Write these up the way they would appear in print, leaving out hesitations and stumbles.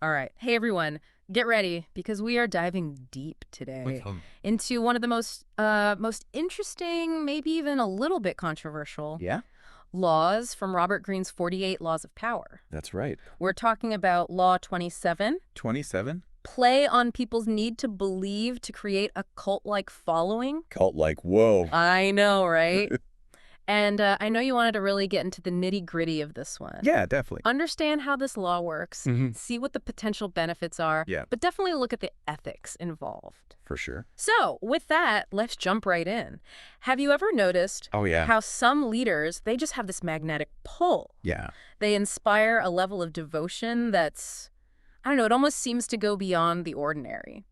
All right. Hey, everyone. Get ready because we are diving deep today into one of the most interesting, maybe even a little bit controversial Yeah, laws from Robert Greene's 48 Laws of Power. that's right. We're talking about Law 27, 27? play on people's need to believe to create a cult-like following. Cult-like, whoa. I know, right? And I know you wanted to really get into the nitty-gritty of this one. Yeah, definitely. Understand how this law works, see what the potential benefits are, Yeah. but definitely look at the ethics involved. For sure. So, with that, let's jump right in. Have you ever noticed Oh, yeah. how some leaders, they just have this magnetic pull? Yeah. They inspire a level of devotion that's, I don't know, it almost seems to go beyond the ordinary.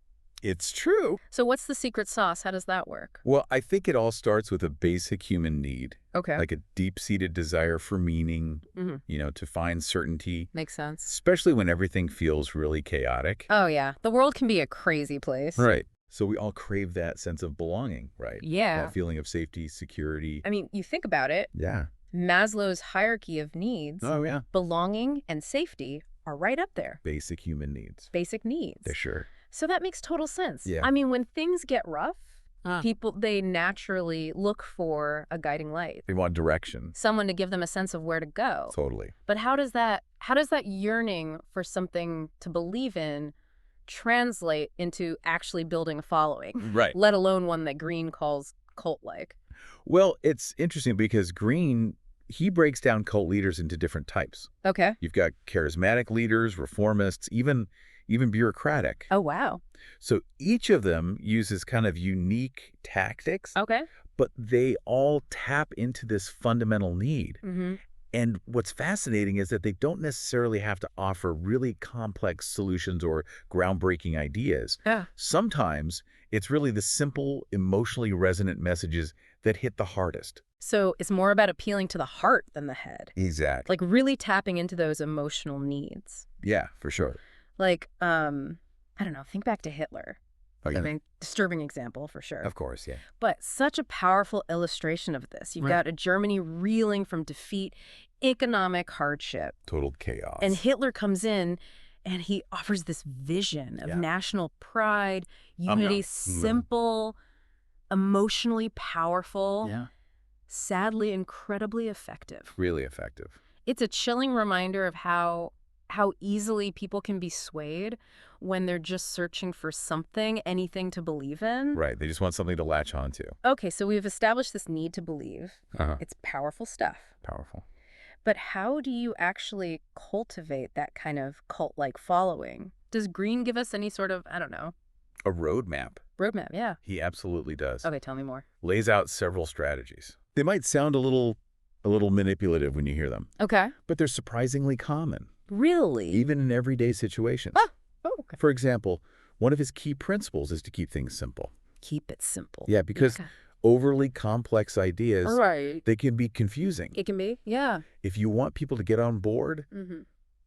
It's true. So what's the secret sauce? How does that work? Well, I think it all starts with a basic human need, Okay. like a deep-seated desire for meaning, to find certainty, Makes sense. especially when everything feels really chaotic. Oh, yeah. The world can be a crazy place. Right. So we all crave that sense of belonging, right? Yeah. That feeling of safety, security. I mean, you think about it. Yeah. Maslow's hierarchy of needs, Oh, yeah. belonging and safety are right up there. Basic human needs. Basic needs. They're sure. So that makes total sense. Yeah. I mean, when things get rough, people, they naturally look for a guiding light. They want direction. Someone to give them a sense of where to go. Totally. But how does that yearning for something to believe in translate into actually building a following? Right. Let alone one that Greene calls cult-like. Well, it's interesting because Greene, he breaks down cult leaders into different types. Okay. You've got charismatic leaders, reformists, even bureaucratic. Oh, wow. So each of them uses kind of unique tactics, Okay. but they all tap into this fundamental need. Mm-hmm. And what's fascinating is that they don't necessarily have to offer really complex solutions or groundbreaking ideas. Yeah. Sometimes it's really the simple, emotionally resonant messages that hit the hardest. So it's more about appealing to the heart than the head. Exactly. Like really tapping into those emotional needs. Yeah, for sure. Like, I don't know, think back to Hitler. Oh, yeah. I mean, disturbing example for sure. Of course, yeah. But such a powerful illustration of this. You've got a Germany reeling from defeat, economic hardship. Total chaos. And Hitler comes in and he offers this vision of national pride, unity, simple, emotionally powerful, sadly incredibly effective. Really effective. It's a chilling reminder of how easily people can be swayed when they're just searching for something, anything to believe in. Right. They just want something to latch on to. Okay, so we've established this need to believe. It's powerful stuff. Powerful. But how do you actually cultivate that kind of cult-like following? Does Greene give us any sort of, I don't know. A roadmap. Roadmap, yeah. He absolutely does. Okay, tell me more. Lays out several strategies. They might sound a little manipulative when you hear them. Okay. But they're surprisingly common. Really? Even in everyday situations. Oh, okay. For example, one of his key principles is to keep things simple. Keep it simple. Yeah, because overly complex ideas, they can be confusing. It can be, yeah. If you want people to get on board,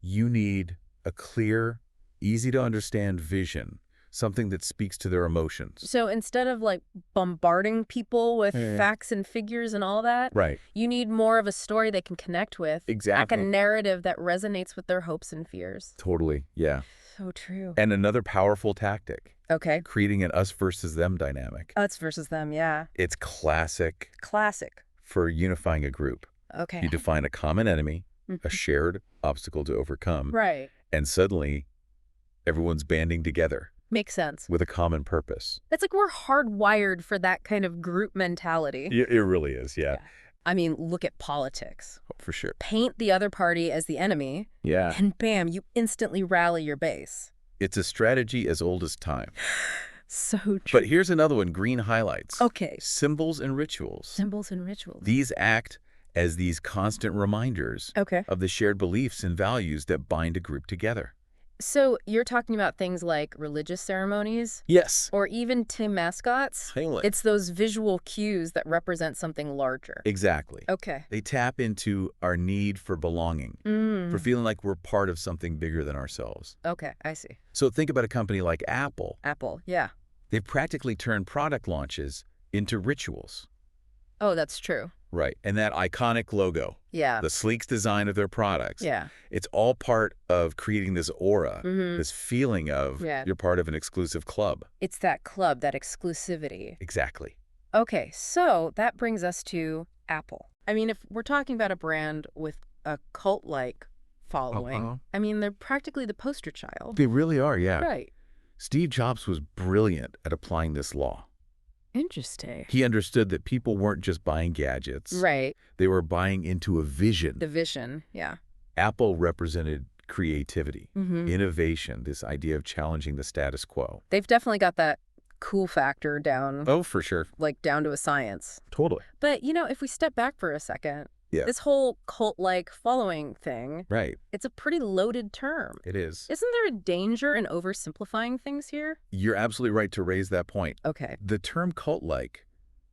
you need a clear, easy-to-understand vision, something that speaks to their emotions. So instead of like bombarding people with facts and figures and all that, you need more of a story they can connect with. Exactly. Like a narrative that resonates with their hopes and fears. Totally, yeah. So true. And another powerful tactic. Okay. Creating an us versus them dynamic. Us versus them, yeah. It's classic. Classic. For unifying a group. Okay. You define a common enemy, a shared obstacle to overcome. Right. And suddenly, everyone's banding together. Makes sense. With a common purpose. It's like we're hardwired for that kind of group mentality. It really is, yeah. I mean, look at politics. Oh, for sure. Paint the other party as the enemy. Yeah. And bam, you instantly rally your base. It's a strategy as old as time. So true. But here's another one Greene highlights. Okay. Symbols and rituals. Symbols and rituals. These act as these constant reminders of the shared beliefs and values that bind a group together. So you're talking about things like religious ceremonies? Yes. Or even team mascots? It's those visual cues that represent something larger. Exactly. Okay. They tap into our need for belonging, for feeling like we're part of something bigger than ourselves. Okay, I see. So think about a company like Apple. Apple, yeah. They've practically turned product launches into rituals. Oh, that's true. Right. And that iconic logo. Yeah. The sleek design of their products. Yeah. It's all part of creating this aura, this feeling of you're part of an exclusive club. It's that club, that exclusivity. Exactly. Okay, so that brings us to Apple. I mean, if we're talking about a brand with a cult-like following, I mean, they're practically the poster child. They really are, yeah. Right. Steve Jobs was brilliant at applying this law. Interesting. He understood that people weren't just buying gadgets. Right. They were buying into a vision. The vision, yeah. Apple represented creativity, innovation, this idea of challenging the status quo. They've definitely got that cool factor down. Oh, for sure. Like down to a science. Totally. But, you know, if we step back for a second, this whole cult-like following thing, it's a pretty loaded term. It is. Isn't there a danger in oversimplifying things here? You're absolutely right to raise that point. Okay. The term cult-like,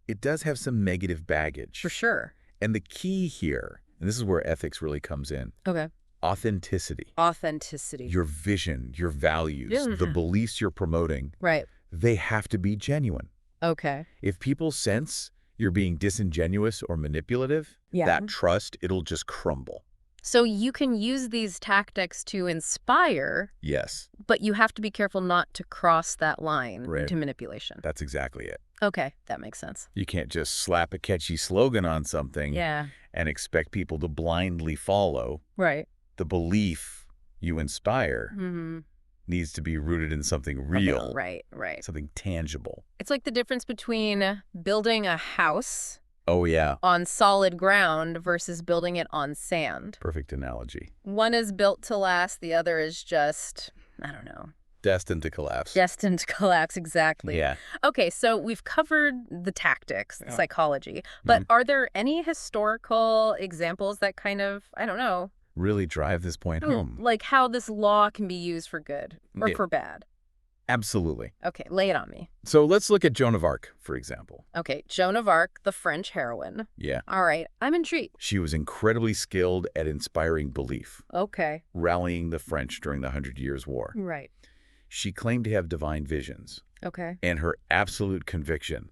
it does have some negative baggage. For sure. And the key here, and this is where ethics really comes in. Okay. Authenticity. Authenticity. Your vision, your values, the beliefs you're promoting. Right. They have to be genuine. Okay. If people sense you're being disingenuous or manipulative, that trust, it'll just crumble. So you can use these tactics to inspire. Yes. But you have to be careful not to cross that line into manipulation. That's exactly it. Okay, that makes sense. You can't just slap a catchy slogan on something and expect people to blindly follow. Right. The belief you inspire needs to be rooted in something real. Right. Something tangible. It's like the difference between building a house on solid ground versus building it on sand. Perfect analogy. One is built to last, the other is just, I don't know. Destined to collapse. Destined to collapse, exactly. Yeah. Okay, so we've covered the tactics, the psychology, but are there any historical examples that kind of, I don't know, really drive this point home? Like how this law can be used for good or for bad? Absolutely. Okay, lay it on me. So let's look at Joan of Arc, for example. Okay, Joan of Arc, the French heroine. Yeah. All right, I'm intrigued. She was incredibly skilled at inspiring belief. Okay. Rallying the French during the 100 Years' War. Right. She claimed to have divine visions. Okay. And her absolute conviction.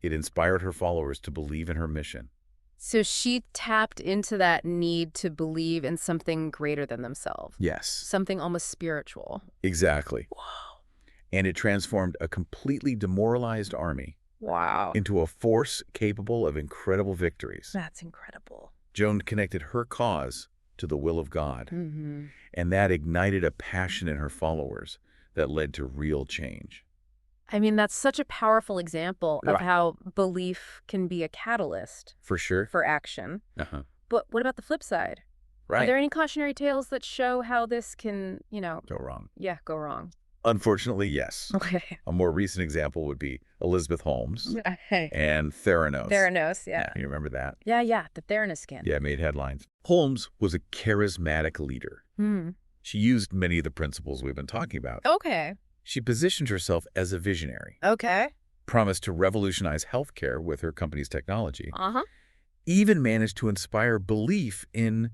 It inspired her followers to believe in her mission. So she tapped into that need to believe in something greater than themselves. Yes. Something almost spiritual. Exactly. Whoa. And it transformed a completely demoralized army into a force capable of incredible victories. That's incredible. Joan connected her cause to the will of God. And that ignited a passion in her followers that led to real change. I mean, that's such a powerful example of how belief can be a catalyst. For sure. For action. But what about the flip side? Are there any cautionary tales that show how this can, you know... Go wrong. Yeah, go wrong. Unfortunately, yes. Okay. A more recent example would be Elizabeth Holmes and Theranos. Theranos, yeah. You remember that? Yeah, the Theranos scandal. Yeah, made headlines. Holmes was a charismatic leader. She used many of the principles we've been talking about. Okay. She positioned herself as a visionary. Okay. Promised to revolutionize healthcare with her company's technology. Even managed to inspire belief in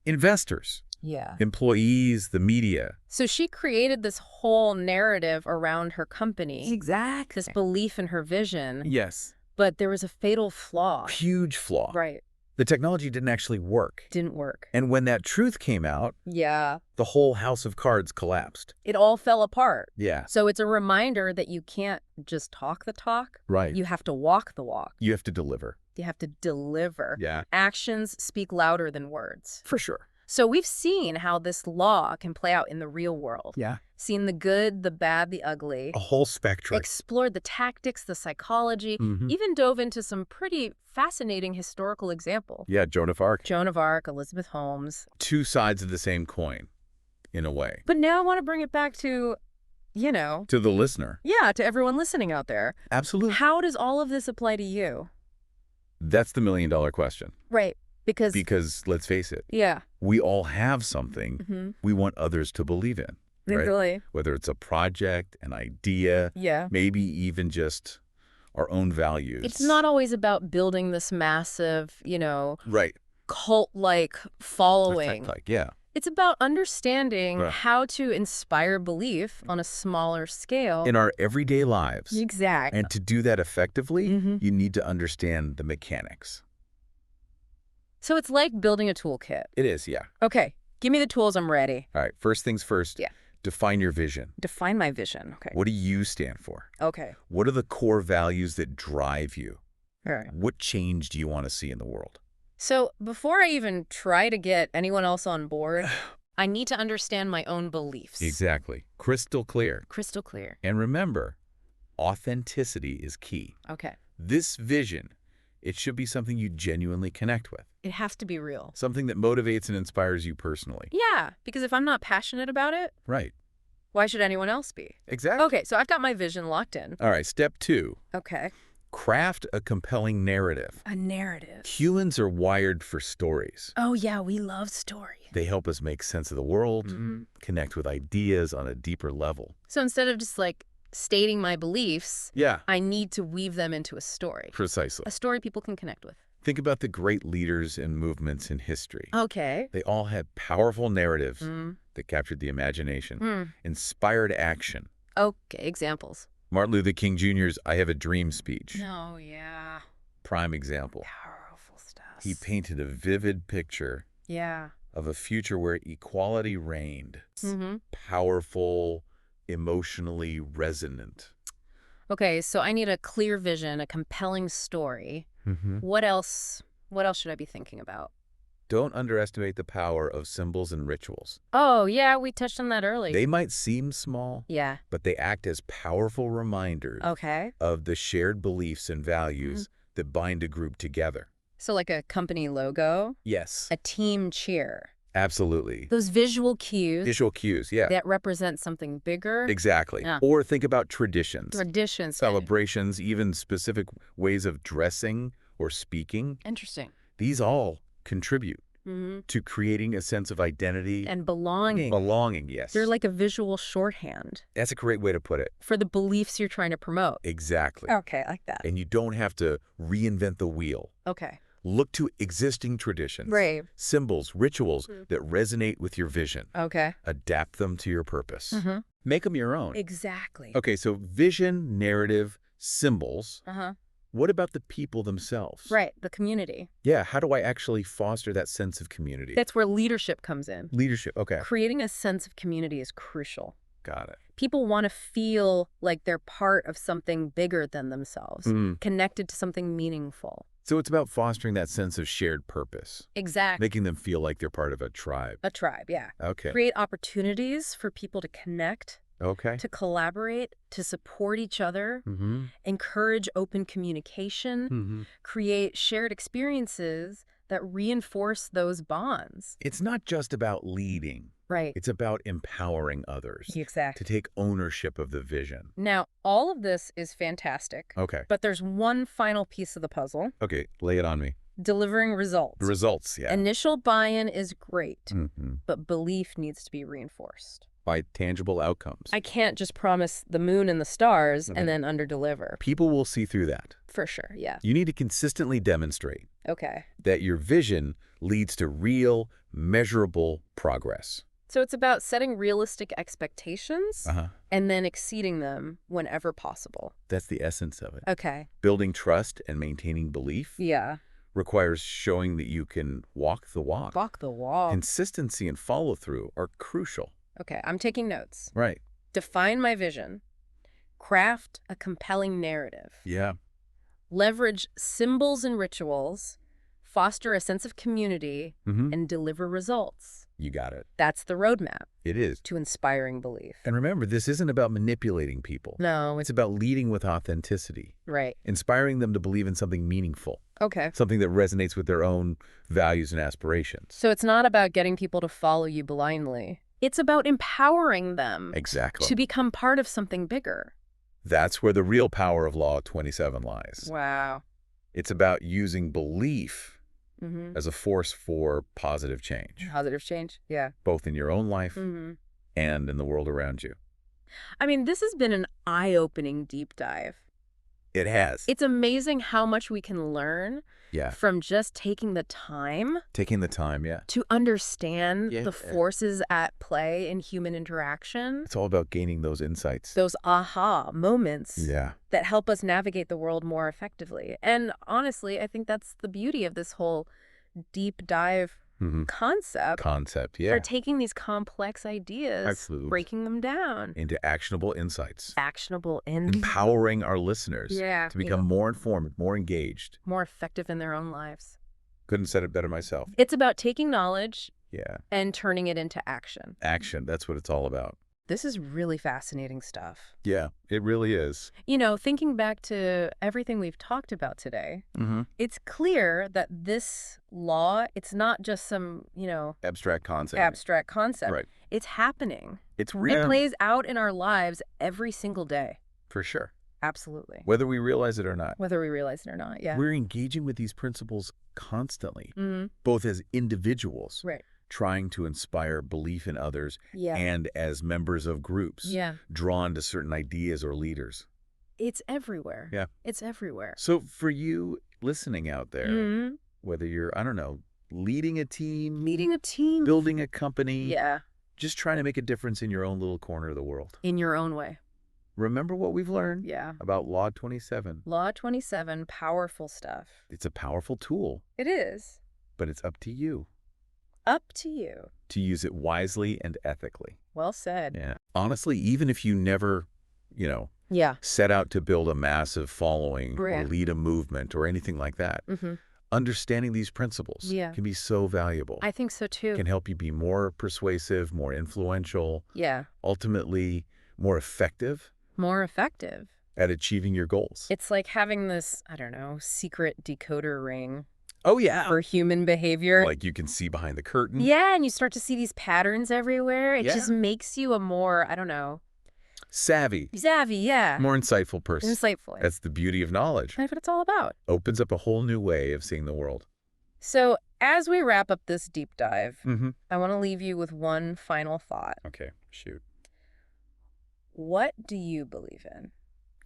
investors. Yeah. Employees, the media. So she created this whole narrative around her company. Exactly. This belief in her vision. Yes. But there was a fatal flaw. Huge flaw. Right. The technology didn't actually work. Didn't work. And when that truth came out, the whole house of cards collapsed. It all fell apart. Yeah. So it's a reminder that you can't just talk the talk. Right. You have to walk the walk. You have to deliver. You have to deliver. Yeah. Actions speak louder than words. For sure. So we've seen how this law can play out in the real world. Yeah. Seen the good, the bad, the ugly. A whole spectrum. Explored the tactics, the psychology, even dove into some pretty fascinating historical examples. Yeah, Joan of Arc. Joan of Arc, Elizabeth Holmes. Two sides of the same coin, in a way. But now I want to bring it back to, you know... To the listener. Yeah, to everyone listening out there. Absolutely. How does all of this apply to you? That's the million-dollar question. Right. Because let's face it. Yeah. We all have something we want others to believe in. Right? Really. Whether it's a project, an idea, maybe even just our own values. It's not always about building this massive, you know, cult-like following. Yeah. It's about understanding how to inspire belief on a smaller scale. In our everyday lives. Exactly. And to do that effectively, you need to understand the mechanics. So it's like building a toolkit. It is, yeah. Okay, give me the tools. I'm ready. All right, first things first. Yeah. Define your vision. Define my vision. Okay. What do you stand for? Okay. What are the core values that drive you? All right. What change do you want to see in the world? So before I even try to get anyone else on board, I need to understand my own beliefs. Exactly. Crystal clear. Crystal clear. And remember, authenticity is key. Okay. This vision, it should be something you genuinely connect with. It has to be real. Something that motivates and inspires you personally. Yeah, because if I'm not passionate about it, Right. why should anyone else be? Exactly. Okay, so I've got my vision locked in. All right, step 2. Okay. Craft a compelling narrative. A narrative. Humans are wired for stories. Oh, yeah, we love story. They help us make sense of the world, Mm-hmm. connect with ideas on a deeper level. So instead of just like stating my beliefs, Yeah, I need to weave them into a story. precisely. A story people can connect with. Think about the great leaders and movements in history. Okay. They all had powerful narratives Mm. that captured the imagination, Mm. inspired action. Okay, examples. Martin Luther King Jr.'s I Have a Dream speech, Oh, yeah. prime example. Powerful stuff. He painted a vivid picture Yeah. of a future where equality reigned. Mm-hmm. Powerful, emotionally resonant. Okay, so I need a clear vision, a compelling story. Mm-hmm. What else? What else should I be thinking about? Don't underestimate the power of symbols and rituals. Oh, yeah, we touched on that earlier. They might seem small, Yeah. but they act as powerful reminders Okay. of the shared beliefs and values that bind a group together. So like a company logo, Yes, a team cheer. absolutely. Those visual cues Visual cues, yeah. that represent something bigger. Exactly. Yeah. Or think about traditions, Traditions. celebrations, even specific ways of dressing or speaking. Interesting. These all contribute Mm-hmm. to creating a sense of identity. And belonging. Belonging, yes. They're like a visual shorthand That's a great way to put it. for the beliefs you're trying to promote. Exactly. Okay, I like that. And you don't have to reinvent the wheel. Okay. Look to existing traditions, Right. symbols, rituals that resonate with your vision. Okay. Adapt them to your purpose. Mm-hmm. Make them your own. Exactly. Okay, so vision, narrative, symbols. Uh-huh. What about the people themselves? Right, the community. Yeah, how do I actually foster that sense of community? That's where leadership comes in. Leadership, okay. Creating a sense of community is crucial. Got it. People want to feel like they're part of something bigger than themselves, connected to something meaningful. So it's about fostering that sense of shared purpose, Exactly. making them feel like they're part of a tribe. A tribe, yeah. Okay. Create opportunities for people to connect, Okay. to collaborate, to support each other, encourage open communication, create shared experiences that reinforce those bonds. It's not just about leading. Right. It's about empowering others to Exactly. take ownership of the vision. Now, all of this is fantastic, Okay. but there's one final piece of the puzzle, Okay, lay it on me. delivering results. The results, yeah. Initial buy-in is great, Mhm. but belief needs to be reinforced. By tangible outcomes. I can't just promise the moon and the stars Okay. and then underdeliver. People will see through that. For sure, yeah. You need to consistently demonstrate Okay. that your vision leads to real, measurable progress. So it's about setting realistic expectations Uh-huh. and then exceeding them whenever possible. That's the essence of it. Okay. Building trust and maintaining belief Yeah. requires showing that you can walk the walk. Walk the walk. Consistency and follow-through are crucial. Okay, I'm taking notes. Right. Define my vision. Craft a compelling narrative. Yeah. Leverage symbols and rituals. Foster a sense of community. Mm-hmm. And deliver results. You got it. That's the roadmap It is. to inspiring belief. And remember, this isn't about manipulating people. No, It's about leading with authenticity, right. inspiring them to believe in something meaningful, Okay. something that resonates with their own values and aspirations. So it's not about getting people to follow you blindly. It's about empowering them Exactly. to become part of something bigger. That's where the real power of Law 27 lies. Wow. It's about using belief Mm-hmm. as a force for positive change, Positive change. Yeah. both in your own life Mm-hmm. and in the world around you. I mean, this has been an eye-opening deep dive. It has. It's amazing how much we can learn Yeah. from just taking the time Taking the time, yeah. to understand Yeah. the forces at play in human interaction. It's all about gaining those insights. Those aha moments Yeah. that help us navigate the world more effectively. And honestly, I think that's the beauty of this whole deep dive concept yeah. for taking these complex ideas, breaking them down into actionable insights. Actionable Empowering our listeners yeah, to become more informed, more engaged. More effective in their own lives. Couldn't have said it better myself. It's about taking knowledge yeah, and turning it into action. Action, that's what it's all about. This is really fascinating stuff. Yeah, it really is. You know, thinking back to everything we've talked about today, it's clear that this law, it's not just some, abstract concept. Right. It's happening. It's real. It plays out in our lives every single day. For sure. Absolutely. Whether we realize it or not. Yeah. We're engaging with these principles constantly, both as individuals. Right. Trying to inspire belief in others, and as members of groups, drawn to certain ideas or leaders. It's everywhere. Yeah. It's everywhere. So for you listening out there, whether you're, I don't know, leading a team, building a company, just trying to make a difference in your own little corner of the world. In your own way. Remember what we've learned about Law 27. Law 27, powerful stuff. It's a powerful tool. It is. But it's up to you. Up to you. To use it wisely and ethically. Well said. Yeah. Honestly, even if you never, set out to build a massive following or lead a movement or anything like that, understanding these principles can be so valuable. I think so too. Can help you be more persuasive, more influential. Yeah. Ultimately, more effective. More effective. At achieving your goals. It's like having this, I don't know, secret decoder ring. Oh, yeah. For human behavior. Like you can see behind the curtain. Yeah, and you start to see these patterns everywhere. It just makes you a more, I don't know. Savvy, yeah. More insightful person. Insightful. That's the beauty of knowledge. That's what it's all about. Opens up a whole new way of seeing the world. So as we wrap up this deep dive, I want to leave you with one final thought. Okay, shoot. What do you believe in?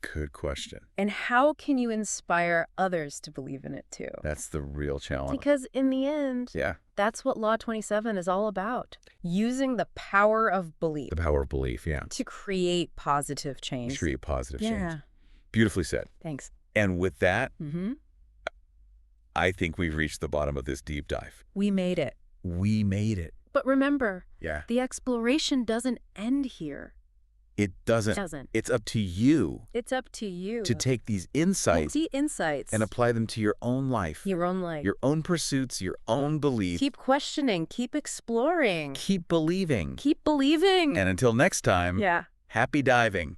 Good question. And how can you inspire others to believe in it too? That's the real challenge. Because in the end, that's what Law 27 is all about. Using the power of belief. The power of belief, to create positive change. Change. Beautifully said. Thanks. And with that, I think we've reached the bottom of this deep dive. We made it. But remember, the exploration doesn't end here. It doesn't. It's up to you. To take these insights and apply them to your own life. Your own pursuits, your own beliefs. Keep questioning. Keep exploring. Keep believing. And until next time, happy diving.